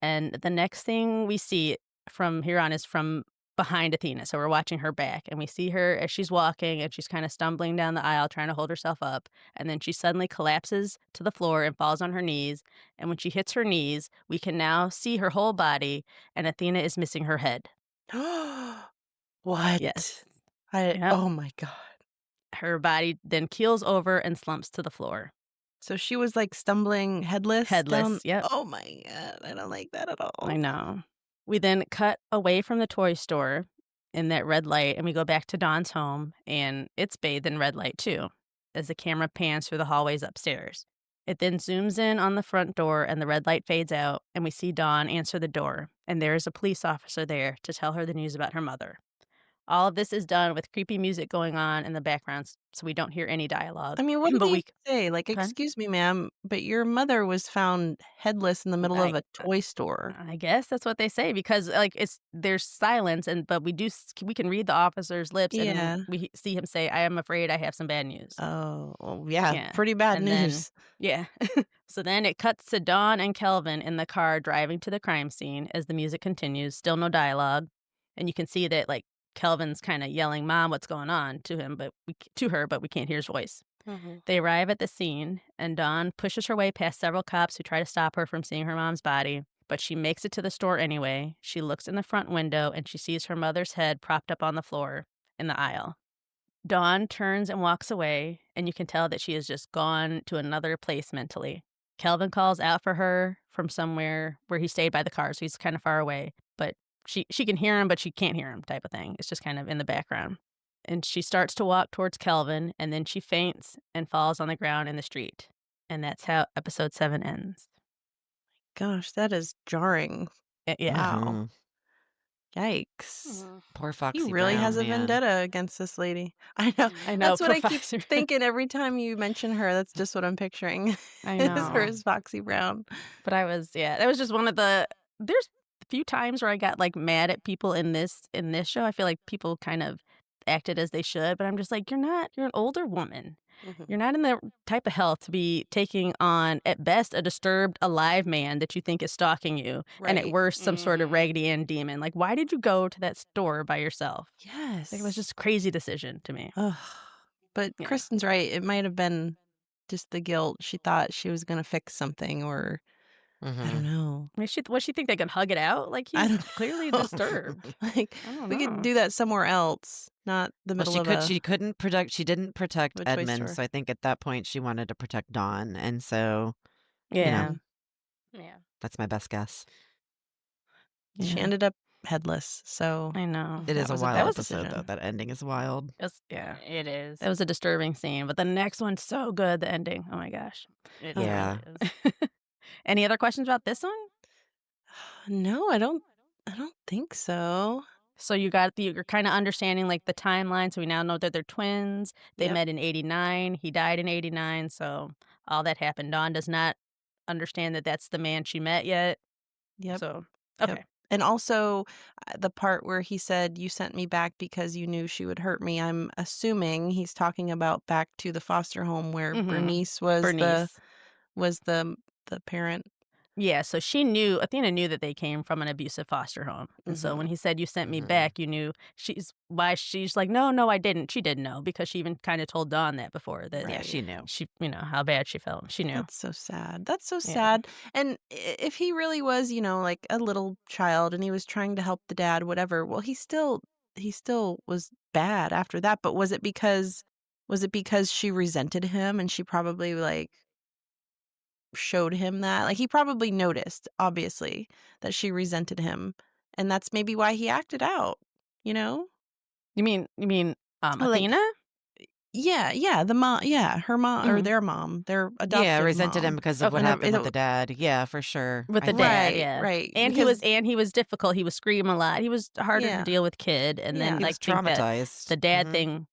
And the next thing we see from here on is from behind Athena. So we're watching her back, and we see her as she's walking, and she's kind of stumbling down the aisle trying to hold herself up. And then she suddenly collapses to the floor and falls on her knees. And when she hits her knees, we can now see her whole body, and Athena is missing her head. What? Yes. Yep. Oh my God. Her body then keels over and slumps to the floor. So she was like stumbling headless? Headless, yep. Oh my God. I don't like that at all. I know. We then cut away from the toy store, in that red light, and we go back to Dawn's home, and it's bathed in red light too, as the camera pans through the hallways upstairs. It then zooms in on the front door, and the red light fades out, and we see Dawn answer the door, and there is a police officer there to tell her the news about her mother. All of this is done with creepy music going on in the background, so we don't hear any dialogue. I mean, what did But he we say? Like, Huh? "Excuse me, ma'am, but your mother was found headless in the middle I of a toy store." I guess that's what they say because, like, there's silence, but we can read the officer's lips, and Yeah. we see him say, "I am afraid I have some bad news." Oh, well, yeah, Yeah, pretty bad and then news. yeah. So then it cuts to Dawn and Kelvin in the car driving to the crime scene as the music continues, still no dialogue, and you can see that, like, Kelvin's kinda yelling, "Mom, what's going on?" to him, to her, but we can't hear his voice. Mhm. They arrive at the scene, and Dawn pushes her way past several cops who try to stop her from seeing her mom's body, but she makes it to the store anyway. She looks in the front window, and she sees her mother's head propped up on the floor in the aisle. Dawn turns and walks away, and you can tell that she has just gone to another place mentally. Kelvin calls out for her from somewhere where he stayed by the car, so he's kind of far away, but she can hear him, but she can't hear him type of thing. It's just kind of in the background. And she starts to walk towards Kelvin, and then she faints and falls on the ground in the street. And that's how episode 7 ends. Gosh, that is jarring. Yeah. Wow. Mhm. Yikes. Mhm. Poor He Foxy really has Brown, a man. vendetta against this lady. I know. I know, That's what poor I keep Foxy. thinking every time you mention her. That's just what I'm picturing I is her know. as Foxy Brown. But that was just one of there's a few times where I got, like, mad at people in this show. I feel like people kind of acted as they should, but I'm just like, you're an older woman. Mhm. You're not in the type of health to be taking on, at best, a disturbed, alive man that you think is stalking you, and at Right. worst, some sort of Mhm. Raggedy Ann demon. Like, why did you go to that store by yourself? Like, it was Yes. just a crazy decision to me. Ugh. But Yeah. Kristen's right. It might have been just the guilt. She thought she was gonna fix something, or I don't Mhm. know. I mean, what she think they can hug it out? Like, I he's don't clearly know. disturbed. Like, I don't we could know. do that somewhere else, not the Well, middle of a she didn't protect toy Edmund, store. so I think at that point she wanted to protect Dawn, and so, you know, Yeah. Mhm. Yeah. that's my best guess. She Yeah. ended up headless, so I know. It that is a was a wild bad episode, though. decision. That ending is wild. Yeah. It is. That was a disturbing scene, but the next one's so good, the ending. Oh my gosh. It Oh. Yeah. really is. Any other questions about this one? No, I don't think so. So you're kind of understanding, like, the timeline, so we now know that they're twins. They Yep. met in 89. He died in 89, so all that happened. Dawn does not understand that that's the man she met yet. Yep. So, Yep. okay. And also, the part where he said, "You sent me back because you knew she would hurt me," I'm assuming he's talking about back to the foster home where Mhm. Bernice was the Bernice. was the the parent. Yeah, so Athena knew that they came from an abusive foster home. And so Mhm. when he said, "You sent me Mhm. back," you knew she's like, "No, no, I didn't." She didn't know because she even kind of told Dawn that before, that Yeah, Right. she knew. how bad she felt. She knew. That's so sad. That's so Yeah. sad. And if he really was, like a little child and he was trying to help the dad, whatever, well, he still was bad after that. But was it because she resented him and she probably like showed him that? Like he probably noticed, obviously, that she resented him. And that's maybe why he acted out, you know? You mean Like Athena? yeah, the mom, yeah, her mom or Mhm. their mom, their Yeah, adoptive resented him mom. because of what Okay. happened with the dad. Yeah, for sure. With I the think dad, Right, yeah. right. And Because he was difficult. He was screaming a lot. He was harder to yeah, deal with kid, and then yeah. he I was think that traumatized. the dad Mhm. thing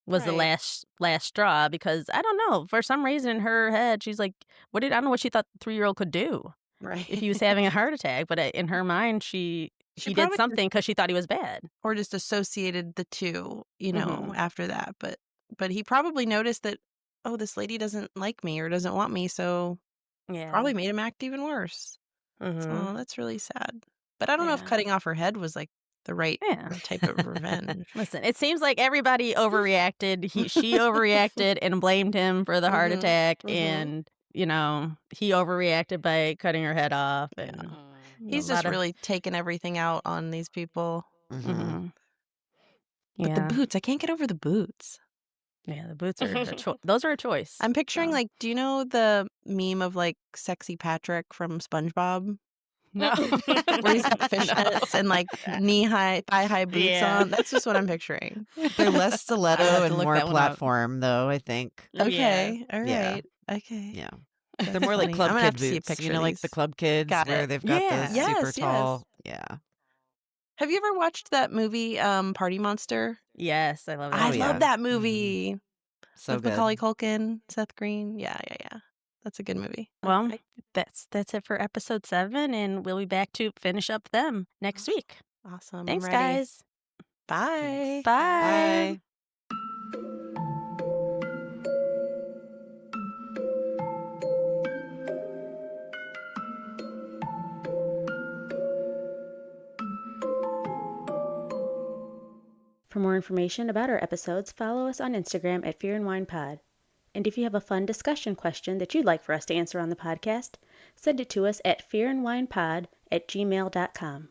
was the Right. last straw because I don't know, for some reason in her head she's like, I don't know what she thought the 3-year-old could do if Right. he was having a heart attack, but in her mind She he did probably something cuz she thought he was bad. just associated the 2, Mhm. after that, but he probably noticed that, "Oh, this lady doesn't like me or doesn't want me," so Yeah. probably made him act even worse. Mhm. Oh, that's really sad. But I don't know if Yeah. cutting off her head was, like, the right Yeah. type of revenge. Listen, it seems like everybody overreacted. She overreacted and blamed him for the heart Mhm, attack, mhm. and he overreacted by cutting her head off, Yeah. and a Mm. He's just lot of really taken everything out on these people. Mhm. mhm. But the Yeah, boots, I can't get over the boots. yeah. The boots are a choice. Those are a choice. I'm picturing, So like, do you know the meme of, like, Sexy Patrick from SpongeBob? No. where he's got fishnets and like knee-high, thigh-high boots Yeah. on. That's just what I'm picturing. They're less I'll stiletto have to and look more that one up. platform, though, I think. Yeah. Okay, all Yeah. right, okay. Yeah. That's They're more like funny. club I'm gonna have kid to see a boots, picture you know, of like the these. club kids Got where it. they've got the Yeah. super Yes, tall. yes. Yeah. Have you ever watched that movie, Party Monster? Yes, I love that. I Oh, movie. love yeah. that Mhm. movie So with good. Macaulay Culkin, Seth Green. Yeah. That's a good movie. All Well, right. that's it for episode 7, and we'll be back to finish up them next Awesome. week. Awesome. I'm Thanks, ready. guys. Bye. Bye. Bye. For more information about our episodes, follow us on Instagram at Fear and Wine Pod. And if you have a fun discussion question that you'd like for us to answer on the podcast, send it to us at fearandwinepod@gmail.com.